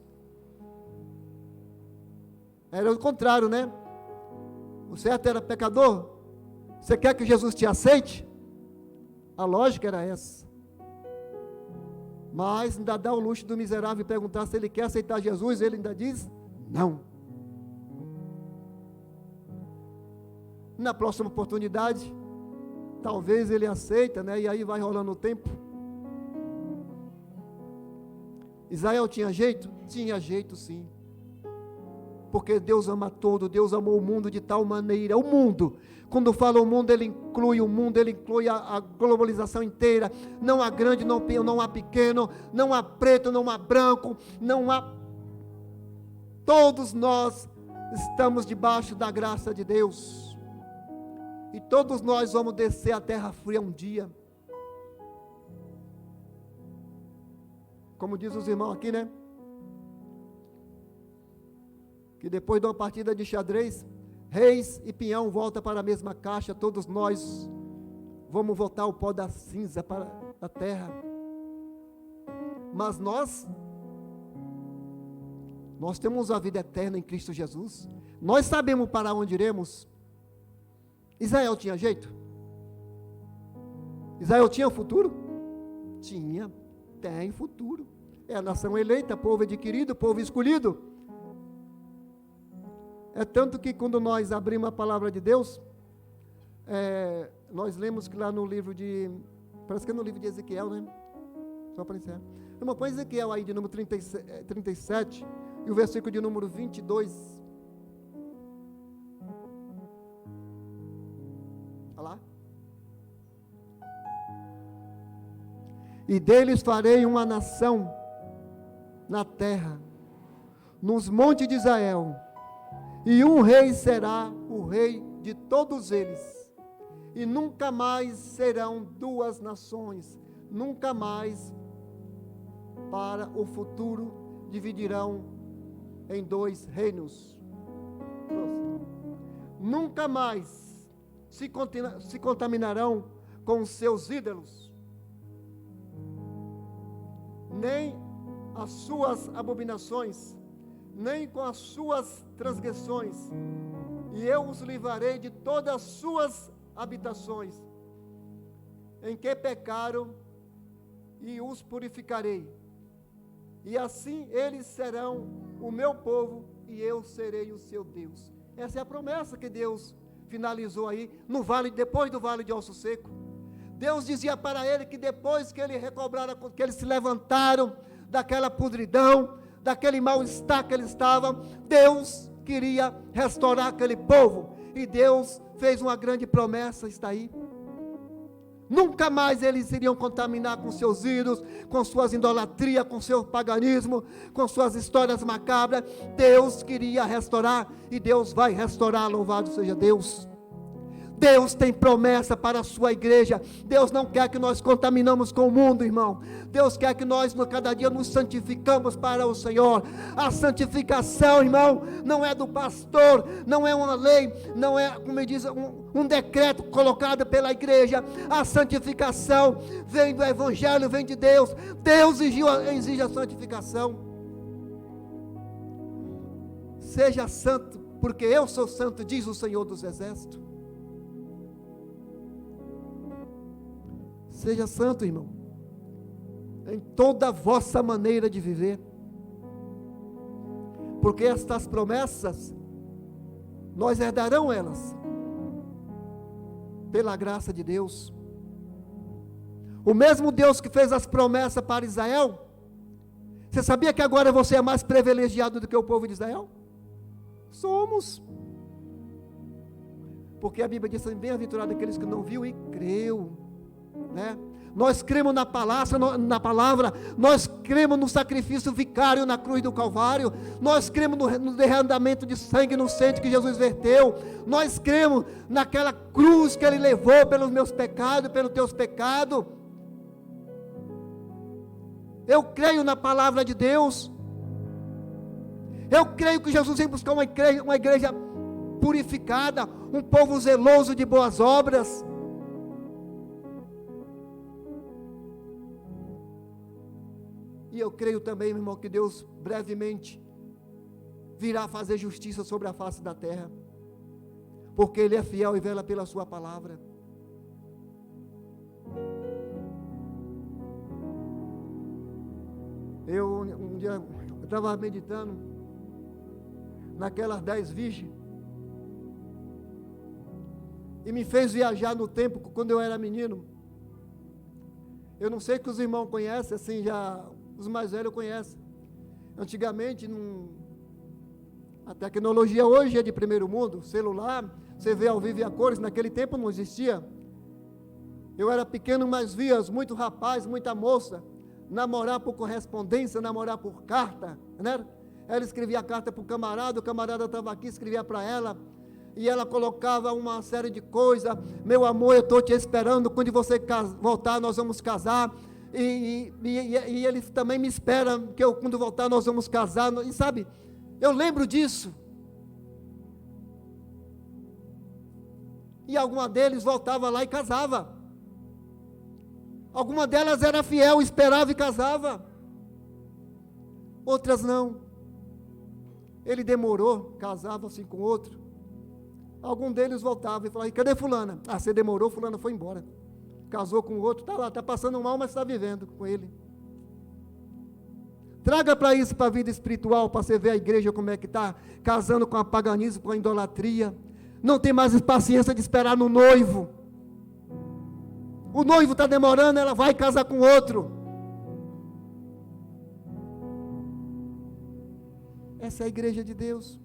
Era o contrário, né? O certo era pecador. Você quer que Jesus te aceite? A lógica era essa. Mas ainda dá o luxo do miserável perguntar se ele quer aceitar Jesus. Ele ainda diz, não. Na próxima oportunidade, talvez ele aceita, né? E aí vai rolando o tempo. Israel tinha jeito? Tinha jeito, sim. Porque Deus ama todo, Deus amou o mundo de tal maneira, o mundo, quando fala o mundo, ele inclui o mundo, ele inclui a globalização inteira, não há grande, não há pequeno, não há preto, não há branco, não há, todos nós estamos debaixo da graça de Deus, e todos nós vamos descer à terra fria um dia, como diz os irmãos aqui, né? Que depois de uma partida de xadrez, reis e peão voltam para a mesma caixa, todos nós vamos voltar ao pó da cinza para a terra. Mas nós temos a vida eterna em Cristo Jesus. Nós sabemos para onde iremos. Israel tinha jeito? Israel tinha futuro? Tinha, tem futuro. É a nação eleita, povo adquirido, povo escolhido. É tanto que quando nós abrimos a palavra de Deus, nós lemos que lá no livro de, parece que é no livro de Ezequiel, né? Só para encerrar. Irmão, põe Ezequiel aí de número 37 e o versículo de número 22. Olha lá. E deles farei uma nação na terra, nos montes de Israel, e um rei será o rei de todos eles, e nunca mais serão duas nações, nunca mais para o futuro dividirão em dois reinos. Nunca mais se contaminarão com os seus ídolos, nem as suas abominações, nem com as suas transgressões, e eu os livrarei de todas as suas habitações, em que pecaram, e os purificarei, e assim eles serão o meu povo, e eu serei o seu Deus. Essa é a promessa que Deus finalizou aí, no vale, depois do vale de Osso Seco. Deus dizia para ele que depois que ele recobrara, que eles se levantaram daquela podridão, daquele mal-estar que ele estava. Deus queria restaurar aquele povo, e Deus fez uma grande promessa, está aí. Nunca mais eles iriam contaminar com seus ídolos, com suas idolatrias, com seu paganismo, com suas histórias macabras. Deus queria restaurar, e Deus vai restaurar, louvado seja Deus. Deus tem promessa para a sua igreja. Deus não quer que nós contaminamos com o mundo, irmão. Deus quer que nós, cada dia, nos santificamos para o Senhor. A santificação, irmão, não é do pastor, não é uma lei, não é, como diz, um decreto colocado pela igreja. A santificação vem do Evangelho, vem de Deus. Deus exige a santificação. Seja santo, porque eu sou santo, diz o Senhor dos Exércitos. Seja santo, irmão, em toda a vossa maneira de viver, porque estas promessas, nós herdarão elas, pela graça de Deus. O mesmo Deus que fez as promessas para Israel, você sabia que agora você é mais privilegiado do que o povo de Israel? Somos, porque a Bíblia diz assim: bem-aventurado aqueles que não viu e creu. Né? Nós cremos na palavra, nós cremos no sacrifício vicário na cruz do Calvário, nós cremos no derramamento de sangue inocente que Jesus verteu, nós cremos naquela cruz que Ele levou pelos meus pecados, pelos teus pecados. Eu creio na palavra de Deus, eu creio que Jesus veio buscar uma igreja purificada, um povo zeloso de boas obras. E eu creio também, meu irmão, que Deus brevemente virá fazer justiça sobre a face da terra, porque Ele é fiel e vela pela sua palavra. Um dia eu estava meditando naquelas 10 virgens, e me fez viajar no tempo quando eu era menino. Eu não sei que os irmãos conhecem, assim, já os mais velhos conhecem. Antigamente, a tecnologia hoje é de primeiro mundo, celular, você vê ao vivo e a cores, naquele tempo não existia. Eu era pequeno, mas via muito rapaz, muita moça, namorar por correspondência, namorar por carta, né? Ela escrevia a carta para o camarada estava aqui, escrevia para ela, e ela colocava uma série de coisas: meu amor, eu estou te esperando, quando você voltar nós vamos casar, e ele também me espera, que quando voltar nós vamos casar, e sabe, eu lembro disso, e alguma deles voltava lá e casava, alguma delas era fiel, esperava e casava, outras não, ele demorou, casava-se com outro, algum deles voltava e falava: cadê fulana? Ah, você demorou, fulana foi embora, casou com o outro, está lá, está passando mal, mas está vivendo com ele. Traga para isso, para a vida espiritual, para você ver a igreja como é que está, casando com o paganismo, com a idolatria, não tem mais paciência de esperar no noivo, o noivo está demorando, ela vai casar com outro. Essa é a igreja de Deus.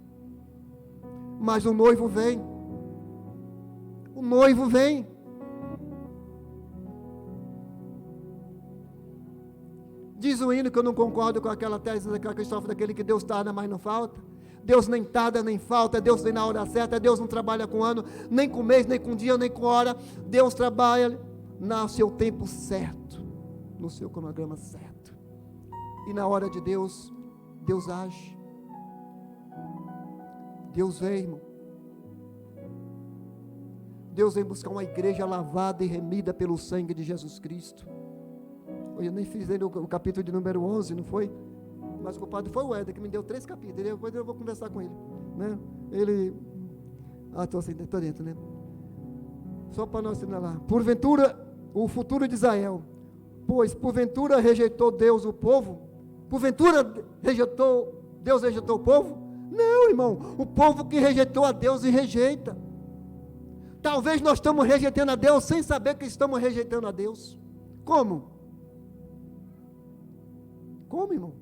Mas o noivo vem, o noivo vem. Diz o hino, que eu não concordo com aquela tese daquela Cristóvão, daquele que Deus tarda, mas não falta. Deus nem tarda, nem falta, Deus vem na hora certa, Deus não trabalha com ano, nem com mês, nem com dia, nem com hora, Deus trabalha no seu tempo certo, no seu cronograma certo, e na hora de Deus, Deus age, Deus vem, irmão, Deus vem buscar uma igreja lavada e remida pelo sangue de Jesus Cristo. Eu nem fiz ainda o capítulo de número 11, não foi? Mas o culpado foi o Éder, que me deu 3 capítulos, depois eu vou conversar com ele, né? Ele, estou assim, estou dentro, né? Só para nós lá, porventura, o futuro de Israel, pois porventura rejeitou Deus o povo? Porventura Deus rejeitou o povo? Não, irmão, o povo que rejeitou a Deus e rejeita. Talvez nós estamos rejeitando a Deus sem saber que estamos rejeitando a Deus. Como? Como, irmão?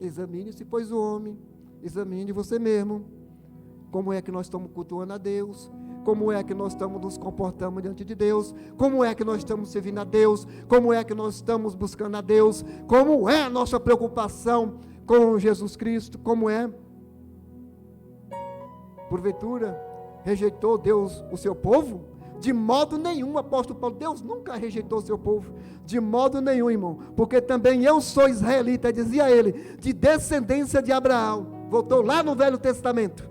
Examine-se, pois, o homem. Examine você mesmo. Como é que nós estamos cultuando a Deus? Como é que nós estamos nos comportando diante de Deus? Como é que nós estamos servindo a Deus? Como é que nós estamos buscando a Deus? Como é a nossa preocupação com Jesus Cristo? Como é? Porventura, rejeitou Deus o seu povo? De modo nenhum, apóstolo Paulo, Deus nunca rejeitou o seu povo, de modo nenhum, irmão, porque também eu sou israelita, dizia ele, de descendência de Abraão, voltou lá no Velho Testamento,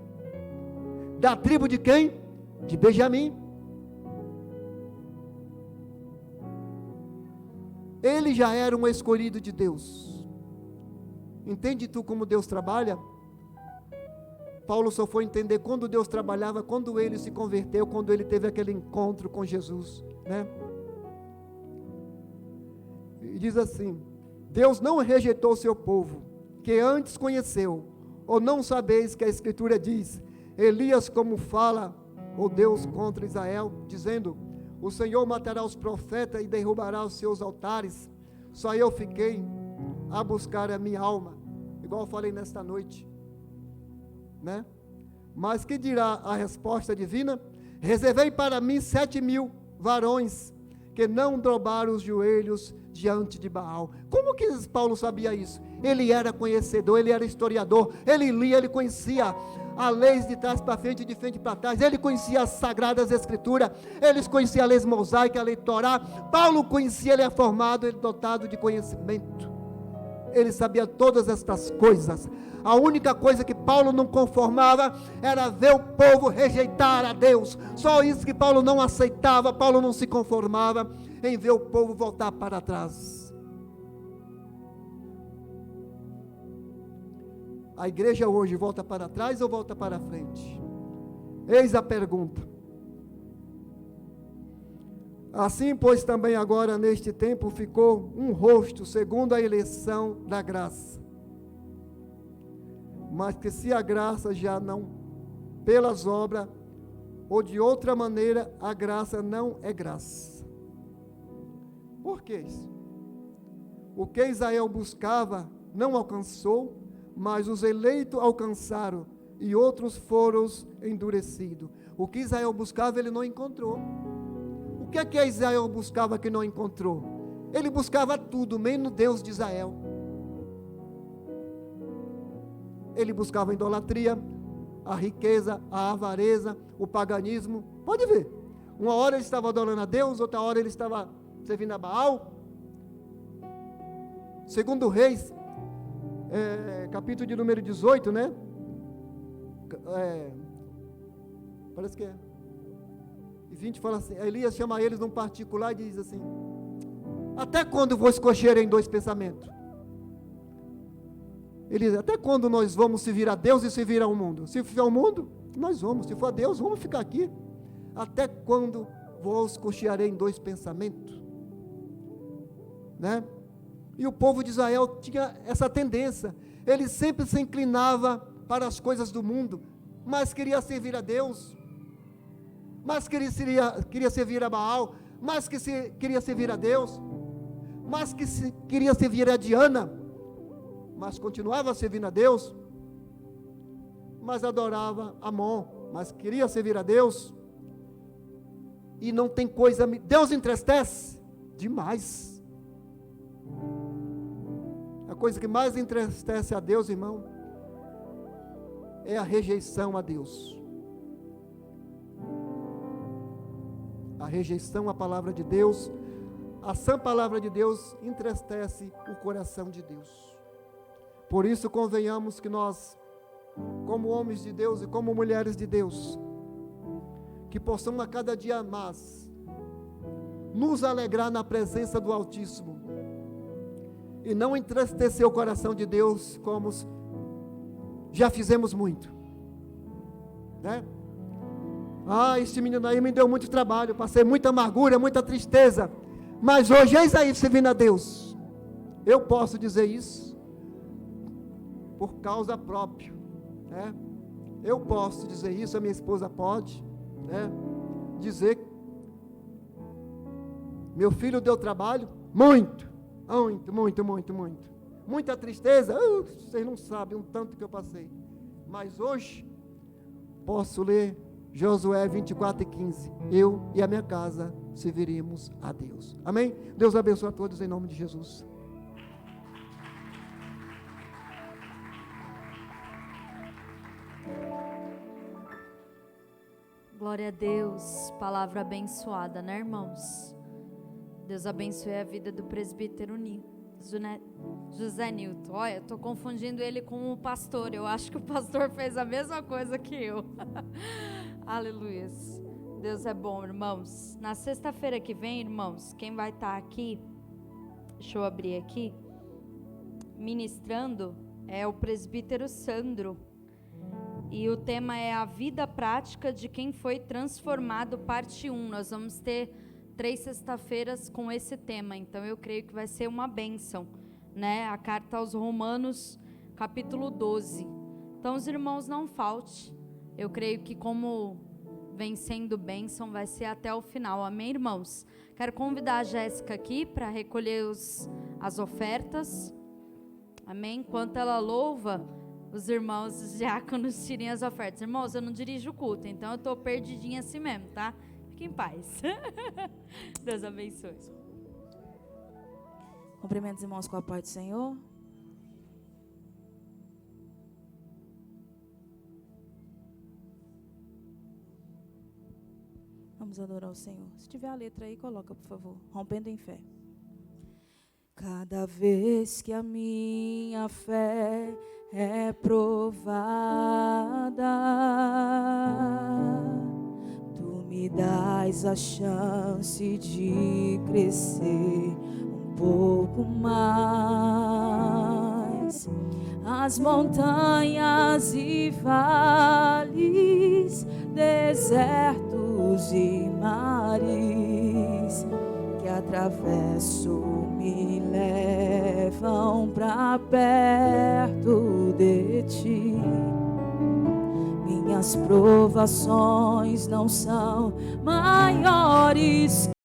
da tribo de quem? De Benjamim. Ele já era um escolhido de Deus. Entende tu como Deus trabalha? Paulo só foi entender quando Deus trabalhava, quando ele se converteu, quando ele teve aquele encontro com Jesus, né? E diz assim: Deus não rejeitou o seu povo, que antes conheceu, ou não sabeis que a Escritura diz, Elias como fala, o Deus contra Israel, dizendo, o Senhor matará os profetas e derrubará os seus altares, só eu fiquei a buscar a minha alma, igual eu falei nesta noite, né? Mas que dirá a resposta divina? Reservei para mim 7.000 varões que não dobraram os joelhos diante de Baal. Como que Paulo sabia isso? Ele era conhecedor, ele era historiador, ele lia, ele conhecia a lei de trás para frente e de frente para trás, ele conhecia as sagradas escrituras, ele conhecia a lei mosaica, a lei Torá. Paulo conhecia, ele é formado, ele é dotado de conhecimento, ele sabia todas estas coisas. A única coisa que Paulo não conformava era ver o povo rejeitar a Deus. Só isso que Paulo não aceitava. Paulo não se conformava em ver o povo voltar para trás. A igreja hoje volta para trás ou volta para frente? Eis a pergunta. Assim, pois, também agora neste tempo ficou um rosto segundo a eleição da graça. Mas que se a graça já não, pelas obras, ou de outra maneira, a graça não é graça. Por que isso? O que Israel buscava não alcançou, mas os eleitos alcançaram, e outros foram endurecidos. O que Israel buscava, ele não encontrou. O que é que Israel buscava que não encontrou? Ele buscava tudo, menos Deus de Israel. Ele buscava a idolatria, a riqueza, a avareza, o paganismo. Pode ver. Uma hora ele estava adorando a Deus, outra hora ele estava servindo a Baal. Segundo Reis, capítulo de número 18, né? Parece que é. E 20 fala assim, Elias chama eles num particular e diz assim, até quando vos cocherem dois pensamentos? Ele diz, até quando nós vamos servir a Deus e servir ao mundo? Se for ao mundo, nós vamos. Se for a Deus, vamos ficar aqui. Até quando vos cochearei em dois pensamentos? Né? E o povo de Israel tinha essa tendência. Ele sempre se inclinava para as coisas do mundo, mas queria servir a Deus, mas queria servir a Baal, mas queria servir a Deus, mas queria servir a Diana, mas continuava servindo a Deus, mas adorava Amon, mas queria servir a Deus. E não tem coisa, Deus entristece demais. A coisa que mais entristece a Deus, irmão, é a rejeição a Deus. A rejeição à palavra de Deus, a sã palavra de Deus entristece o coração de Deus. Por isso convenhamos que nós, como homens de Deus e como mulheres de Deus, que possamos a cada dia mais nos alegrar na presença do Altíssimo e não entristecer o coração de Deus como já fizemos muito, né? Esse menino aí me deu muito trabalho, passei muita amargura, muita tristeza, mas hoje eis aí servindo a Deus. Eu posso dizer isso por causa própria, né? Eu posso dizer isso, a minha esposa pode, né? Dizer, meu filho deu trabalho, muito, muita tristeza. Vocês não sabem o tanto que eu passei. Mas hoje, posso ler Josué 24:15. Eu e a minha casa serviremos a Deus. Amém? Deus abençoe a todos em nome de Jesus. Glória a Deus, palavra abençoada, né, irmãos? Deus abençoe a vida do presbítero José Nilton. Olha, eu estou confundindo ele com o pastor. Eu acho que o pastor fez a mesma coisa que eu. Aleluia. Deus é bom, irmãos. Na sexta-feira que vem, irmãos, quem vai estar aqui, deixa eu abrir aqui, ministrando, é o presbítero Sandro. E o tema é a vida prática de quem foi transformado, parte 1. Nós vamos ter 3 sexta-feiras com esse tema, então eu creio que vai ser uma bênção, né? A carta aos Romanos, capítulo 12. Então, os irmãos, não falte. Eu creio que como vem sendo bênção, vai ser até o final. Amém, irmãos? Quero convidar a Jéssica aqui para recolher as ofertas. Amém? Enquanto ela louva, os irmãos, os diáconos tirem as ofertas. Irmãos, eu não dirijo o culto, então eu estou perdidinha assim mesmo, tá? Fique em paz. Deus abençoe. Cumprimento os irmãos com a paz do Senhor. Vamos adorar o Senhor. Se tiver a letra aí, coloca, por favor. Rompendo em fé. Cada vez que a minha fé é provada, tu me dás a chance de crescer um pouco mais. As montanhas e vales, desertos e mares que atravesso me levam para perto de ti. Minhas provações não são maiores